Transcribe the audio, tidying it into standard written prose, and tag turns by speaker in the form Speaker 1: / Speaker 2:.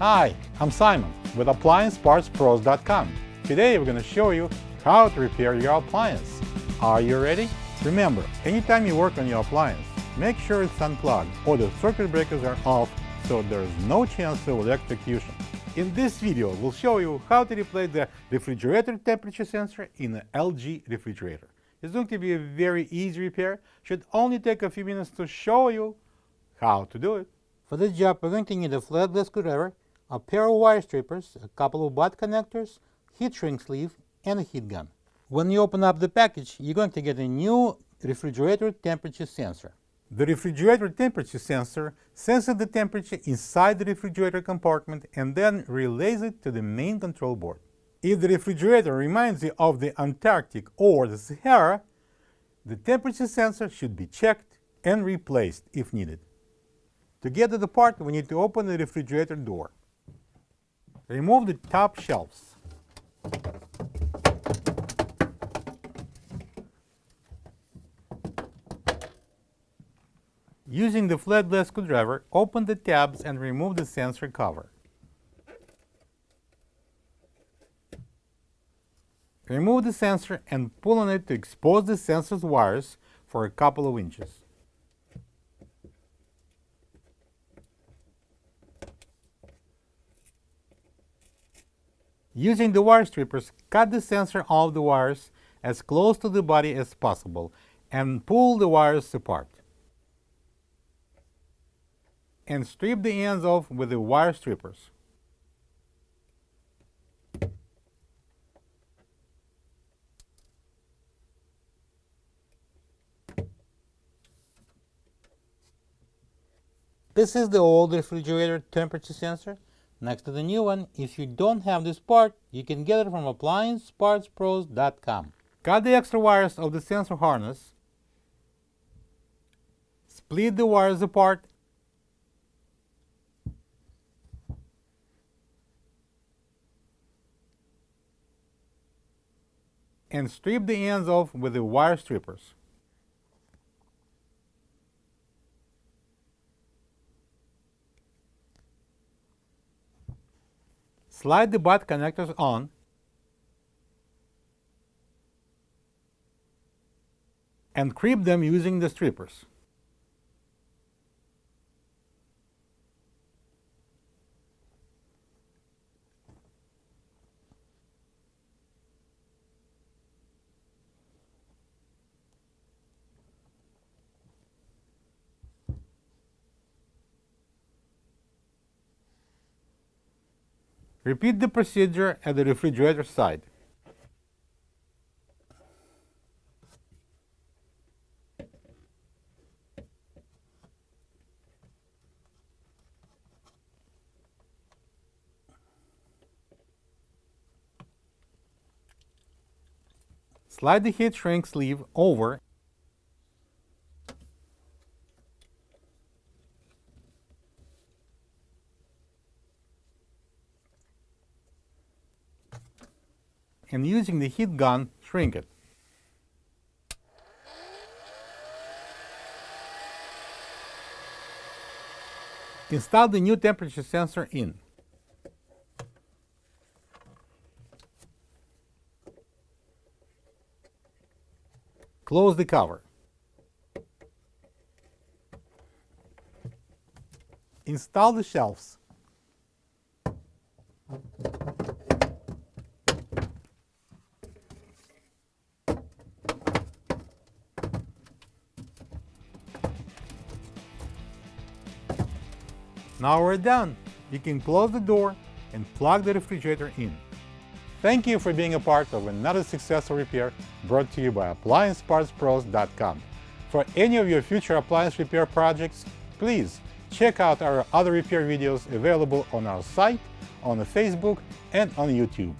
Speaker 1: Hi, I'm Simon with AppliancePartsPros.com. Today we're going to show you how to repair your appliance. Are you ready? Remember, anytime you work on your appliance, make sure it's unplugged or the circuit breakers are off so there is no chance of electrocution. In this video, we'll show you how to replace the refrigerator temperature sensor in an LG refrigerator. It's going to be a very easy repair. Should only take a few minutes to show you how to do it. For this job, we're going to need a flathead screwdriver, a pair of wire strippers, a couple of butt connectors, heat shrink sleeve, and a heat gun. When you open up the package, you're going to get a new refrigerator temperature sensor. The refrigerator temperature sensor senses the temperature inside the refrigerator compartment and then relays it to the main control board. If the refrigerator reminds you of the Antarctic or the Sahara, the temperature sensor should be checked and replaced if needed. To get to the part, we need to open the refrigerator door. Remove the top shelves. Using the flathead screwdriver, open the tabs and remove the sensor cover. Remove the sensor and pull on it to expose the sensor's wires for a couple of inches. Using the wire strippers, cut the sensor off the wires as close to the body as possible and pull the wires apart. And strip the ends off with the wire strippers. This is the old refrigerator temperature sensor. Next to the new one, if you don't have this part, you can get it from AppliancePartsPros.com. Cut the extra wires of the sensor harness, split the wires apart, and strip the ends off with the wire strippers. Slide the butt connectors on and creep them using the strippers. Repeat the procedure at the refrigerator side. Slide the heat shrink sleeve over and using the heat gun, shrink it. Install the new temperature sensor in. Close the cover. Install the shelves. Now we're done. You can close the door and plug the refrigerator in. Thank you for being a part of another successful repair brought to you by AppliancePartsPros.com. For any of your future appliance repair projects, please check out our other repair videos available on our site, on Facebook, and on YouTube.